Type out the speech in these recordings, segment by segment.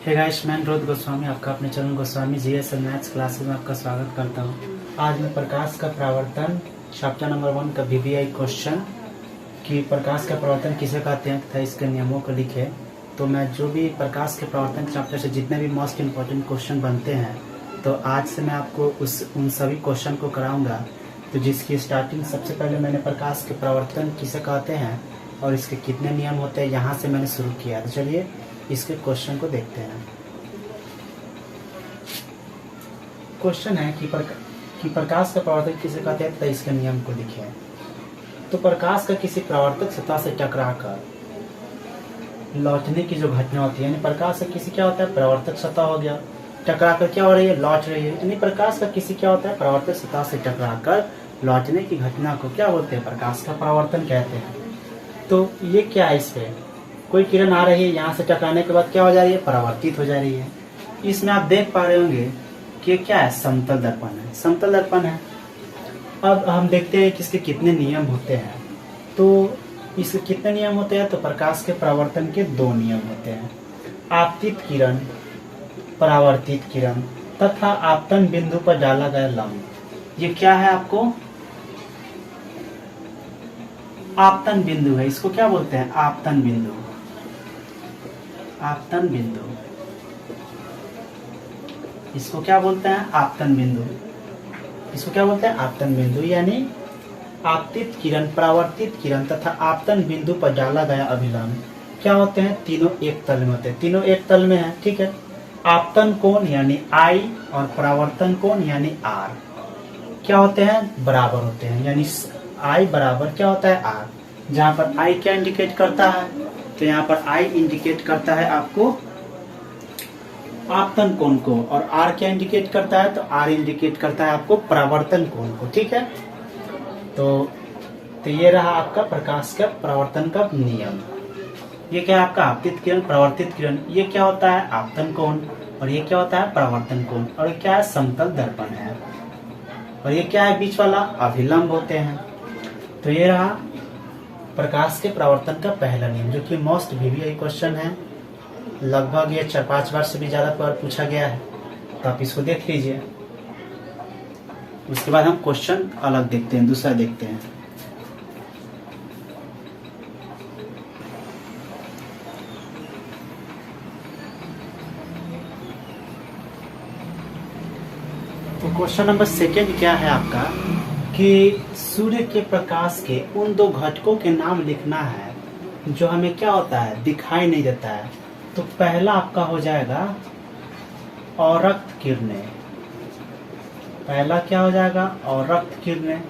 Hey guys, मैं अनुरोध गोस्वामी आपका अपने channel Goswami GSL maths classes में आपका स्वागत करता हूँ। आज मैं प्रकाश का परावर्तन चैप्टर नंबर 1 का वीवीआई क्वेश्चन कि प्रकाश का परावर्तन किसे कहते हैं तथा इसके नियमों को लिखे। तो मैं जो भी प्रकाश के परावर्तन चैप्टर से जितने भी मोस्ट इम्पोर्टेंट क्वेश्चन बनते हैं तो आज से मैं आपको उन सभी क्वेश्चन को कराऊंगा। तो जिसकी स्टार्टिंग सबसे पहले मैंने प्रकाश के परावर्तन किसे कहते हैं और इसके कितने नियम होते हैं यहाँ से मैंने शुरू किया। तो चलिए इसके क्वेश्चन को देखते हैं। क्वेश्चन है कि प्रकाश का परावर्तन किसे कहते हैं तो इसके नियम को लिखें। तो प्रकाश का किसी परावर्तक सतह से टकराकर लौटने की जो घटना होती है, यानी प्रकाश का किसी क्या होता है, परावर्तक सतह हो गया, टकराकर क्या हो रही है, लौट रही है। यानी प्रकाश का किसी क्या होता है, परावर्तक सतह से टकराकर लौटने की घटना को क्या बोलते हैं, प्रकाश का परावर्तन कहते हैं। तो ये क्या है, इस पे कोई किरण आ रही है, यहाँ से टकराने के बाद क्या हो जा रही है, परावर्तित हो जा रही है। इसमें आप देख पा रहे होंगे कि ये क्या है, समतल दर्पण है, समतल दर्पण है। अब हम देखते हैं कि इसके कितने नियम होते हैं। तो इसके कितने नियम होते हैं, तो प्रकाश के परावर्तन के 2 नियम होते हैं, आपतित किरण, परावर्तित किरण तथा आपतन बिंदु पर डाला गया लंब। ये क्या है, आपको आपतन बिंदु है, इसको क्या बोलते हैं, आपतन बिंदु। आपतन बिंदु, इसको क्या बोलते हैं, आपतन बिंदु। इसको क्या बोलते हैं, आपतन बिंदु। यानी आपतित किरण, परावर्तित किरण तथा आपतन बिंदु पर डाला गया अभिलंब क्या होते हैं, तीनों एक तल में होते हैं, तीनों एक तल में है, ठीक है। आपतन कोण यानी I और परावर्तन कोण यानी R क्या होते हैं, बराबर होते हैं। यानी I बराबर क्या होता है, R। जहाँ पर I क्या इंडिकेट करता है, तो यहाँ पर I इंडिकेट करता है आपको आपतन कोण को, और R क्या इंडिकेट करता है, तो R इंडिकेट करता है आपको परावर्तन कोण को, ठीक है। तो ये रहा आपका प्रकाश का परावर्तन का नियम। ये क्या है आपका आपतित किरण, परावर्तित किरण, ये क्या होता है, आपतन कोण, और ये क्या होता है, परावर्तन कोण, और ये क्या है, समतल दर्पण है, और ये क्या है, बीच वाला अभिलंब होते हैं। तो ये रहा प्रकाश के परावर्तन का पहला नियम, जो कि मोस्ट वीवीआई क्वेश्चन है। लगभग ये 4-5 बार से भी ज्यादा बार पूछा गया है, तो आप इसको देख लीजिए। उसके बाद हम क्वेश्चन अलग देखते हैं, दूसरा देखते हैं। तो क्वेश्चन नंबर 2 क्या है आपका कि सूर्य के प्रकाश के उन 2 घटकों के नाम लिखना है जो हमें क्या होता है, दिखाई नहीं देता है। तो पहला आपका हो जाएगा औरक्त किरणें। पहला क्या हो जाएगा, औरक्त किरणें।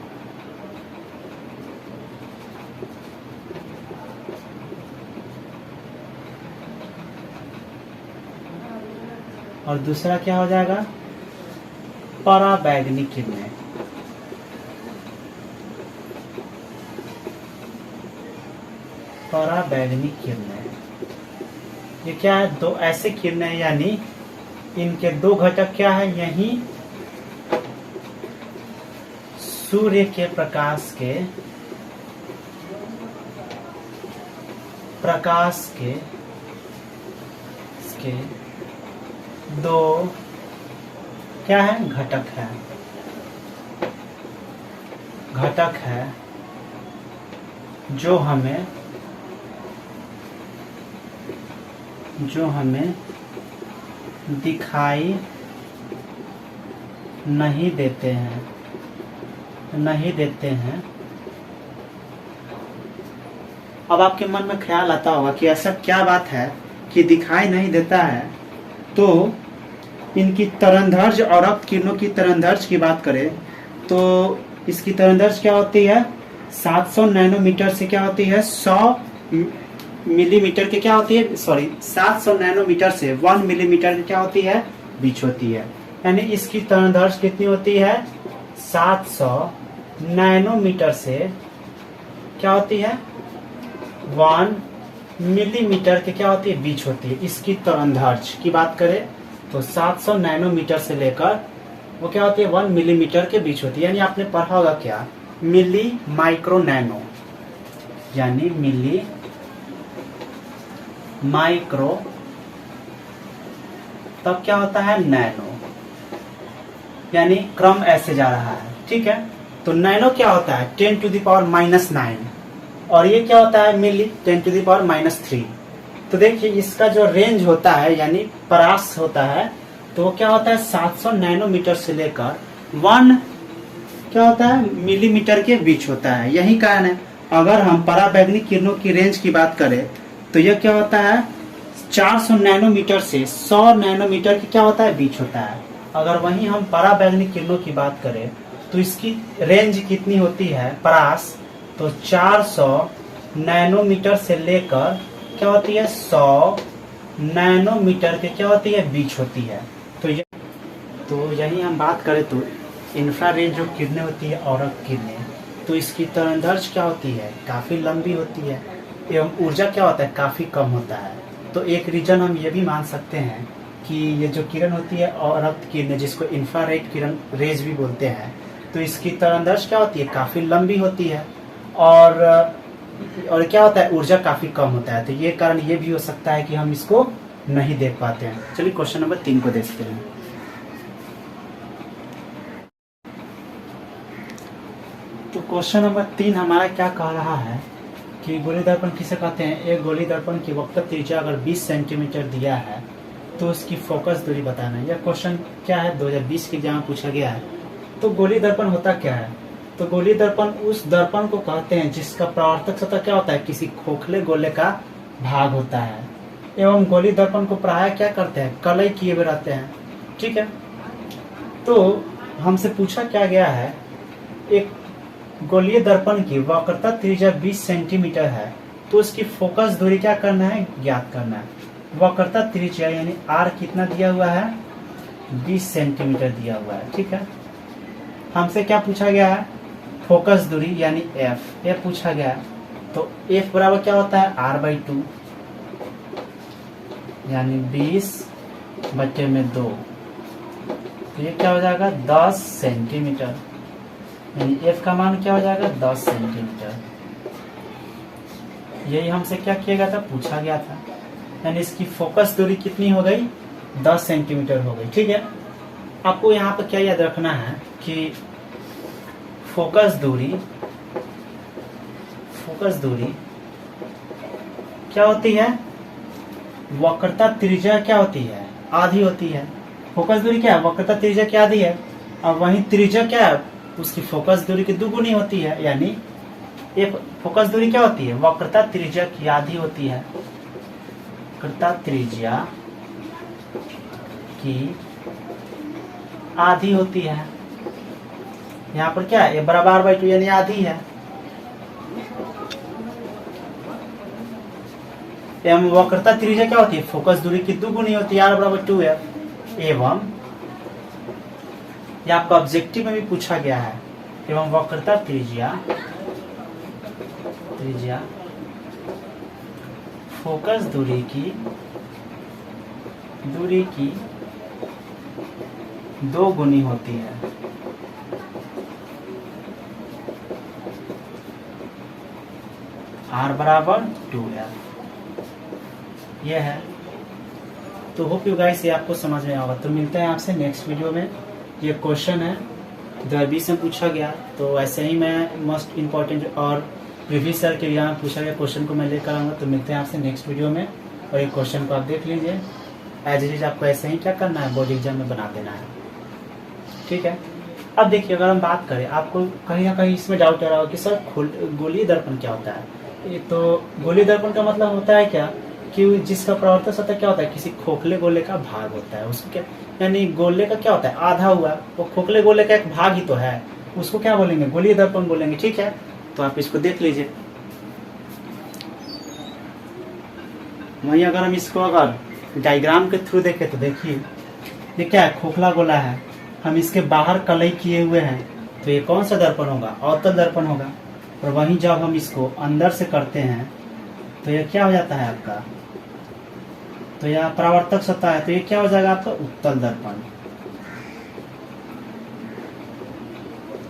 और दूसरा क्या हो जाएगा, पराबैंगनी किरणें। पराबैंगनी किरणें, ये क्या है, 2 ऐसे किरणें, यानी इनके 2 घटक क्या है, यही सूर्य के प्रकाश के 2 क्या है, घटक है जो हमें दिखाई नहीं देते हैं। अब आपके मन में ख्याल आता होगा कि ऐसा क्या बात है कि दिखाई नहीं देता है। तो इनकी तरंगदैर्घ्य और औरक्त किरणों की तरंगदैर्घ्य की बात करें तो इसकी तरंगदैर्घ्य क्या होती है, 700 नैनोमीटर से क्या होती है, 100 मिलीमीटर के क्या होती है, 700 नैनोमीटर से 1 मिलीमीटर की क्या होती है, बीच होती है। यानी इसकी तरंगदैर्घ्य कितनी होती है, 700 नैनोमीटर से क्या होती है, 1 मिलीमीटर के क्या होती है, बीच होती है। इसकी तरंगदैर्घ्य की बात करें तो 700 नैनोमीटर से लेकर वो क्या होती है, 1 मिलीमीटर के बीच होती है। यानी आपने पढ़ा होगा क्या, मिली माइक्रो नैनो, यानी मिली माइक्रो तब क्या होता है नैनो, यानी क्रम ऐसे जा रहा है, ठीक है। तो नैनो क्या होता है 10⁻⁻⁹, और ये क्या होता है मिली 10⁻⁻3। तो देखिए इसका जो रेंज होता है यानी परास होता है, तो वो क्या होता है 700 नैनोमीटर से लेकर 1 क्या होता है मिलीमीटर के बीच होता है। यही कारण है अगर हम पराबैंगनी किरणों की रेंज की बात करें तो यह क्या होता है 400 नैनोमीटर से 100 नैनोमीटर की क्या होता है बीच होता है। अगर वहीं हम पराबैंगनी किरणों की बात करें तो इसकी रेंज कितनी होती है परास, तो 400 नैनोमीटर से लेकर क्या होती है 100 नैनोमीटर के क्या होती है बीच होती है। तो यही हम बात करें तो इंफ्रारेड जो किरणें होती है और किरणें, तो इसकी तरंगदैर्घ्य क्या होती है काफी लंबी होती है एवं ऊर्जा क्या होता है काफी कम होता है। तो एक रीजन हम ये भी मान सकते हैं कि ये जो किरण होती है और किरणें जिसको इंफ्रारेड किरण रेज भी बोलते हैं, तो इसकी तरंगदैर्घ्य क्या होती है काफी लंबी होती है और क्या होता है ऊर्जा काफी कम होता है। तो ये कारण ये भी हो सकता है कि हम इसको नहीं देख पाते हैं। चलिए क्वेश्चन नंबर 3 को देखते हैं। तो क्वेश्चन नंबर 3 हमारा क्या कह रहा है कि गोली दर्पण किसे कहते हैं। एक गोली दर्पण की वक्रता त्रिज्या अगर 20 सेंटीमीटर दिया है तो उसकी फोकस दूरी बताना है। यह क्वेश्चन क्या है 2020 के एग्जाम में पूछा गया है। तो गोली दर्पण होता क्या है, तो गोली दर्पण उस दर्पण को कहते हैं जिसका परावर्तक सतह क्या होता है किसी खोखले गोले का भाग होता है एवं गोली दर्पण को प्राय क्या करते हैं कलई किए हुए रहते हैं, ठीक है। तो हमसे पूछा क्या गया है एक गोलीय दर्पण की वक्रता त्रिज्या 20 सेंटीमीटर है तो उसकी फोकस दूरी क्या करना है ज्ञात करना है। वक्रता त्रिज्या यानी आर कितना दिया हुआ है 20 सेंटीमीटर दिया हुआ है, ठीक है। हमसे क्या पूछा गया है फोकस दूरी यानी एफ, ये पूछा गया है। तो एफ बराबर क्या होता है r/2 यानी 20/2। तो ये क्या हो जाएगा 10 सेंटीमीटर, यानी एफ का मान क्या हो जाएगा 10 सेंटीमीटर। यही हमसे क्या किया गया था पूछा गया था, यानी इसकी फोकस दूरी कितनी हो गई 10 सेंटीमीटर हो गई, ठीक है। आपको यहाँ पर क्या याद रखना है कि फोकस दूरी क्या होती है वक्रता त्रिज्या क्या होती है आधी होती है। फोकस दूरी क्या है वक्रता त्रिज्या की आधी है और वहीं त्रिज्या क्या है उसकी फोकस दूरी की दुगुनी होती है, यानी ये फोकस दूरी क्या होती है वक्रता त्रिज्या की आधी होती है। वक्रता त्रिज्या की आधी होती है। यहाँ पर क्या है ये बराबर r/2 यानी आधी है एवं वक्रता त्रिज्या क्या होती है फोकस दूरी की दुगुनी होती है r/2 है। एवं ये आपका ऑब्जेक्टिव में भी पूछा गया है एवं वक्रता त्रिज्या फोकस दूरी की 2 गुनी होती है। r/2 ये है। तो होप यू गाइस ये आपको समझ में आएगा। तो मिलते हैं आपसे नेक्स्ट वीडियो में। ये क्वेश्चन है 2020 में पूछा गया, तो ऐसे ही मैं मोस्ट इम्पोर्टेंट और प्रीवियस ईयर के एग्जाम में पूछा गया क्वेश्चन को मैं लेकर आऊंगा। तो मिलते हैं आपसे नेक्स्ट वीडियो में और ये क्वेश्चन को आप देख लीजिए। एज इट इज आपको ऐसे ही क्या करना है बोर्ड एग्जाम में बना देना है, ठीक है। अब देखिए अगर हम बात करें आपको कहीं ना कहीं इसमें डाउट आ रहा हो कि सर गोलीय दर्पण क्या होता है। तो गोलीय दर्पण का मतलब होता है क्या कि जिसका परावर्तक सतह क्या होता है किसी खोखले गोले का भाग होता है। उसको क्या यानी गोले का क्या होता है आधा हुआ, वो खोखले गोले का एक भाग ही तो है, उसको क्या बोलेंगे गोलीय दर्पण बोलेंगे, ठीक है। तो आप इसको देख लीजिए। वहीं अगर हम इसको अगर डायग्राम के थ्रू देखें तो देखिए ये क्या है खोखला गोला है, हम इसके बाहर कलई किए हुए हैं, तो ये कौन सा दर्पण होगा अवतल दर्पण होगा। और वहीं जब हम इसको अंदर से करते हैं तो ये क्या हो जाता है आपका, तो यह परावर्तक सतह है, तो ये क्या हो जाएगा आपका उत्तल दर्पण।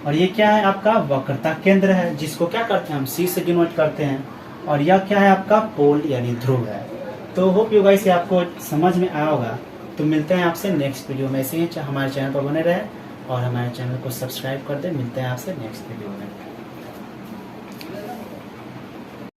और ये क्या है आपका वक्रता केंद्र है जिसको क्या करते हैं हम C से डिनोट करते हैं। और यह क्या है आपका पोल यानी ध्रुव है। तो होप यू गाइस ये आपको समझ में आया होगा तो मिलते हैं आपसे नेक्स्ट वीडियो में। ऐसे ही हमारे चैनल पर बने रहें और हमारे चैनल को सब्सक्राइब कर दें। मिलते हैं आपसे नेक्स्ट वीडियो में।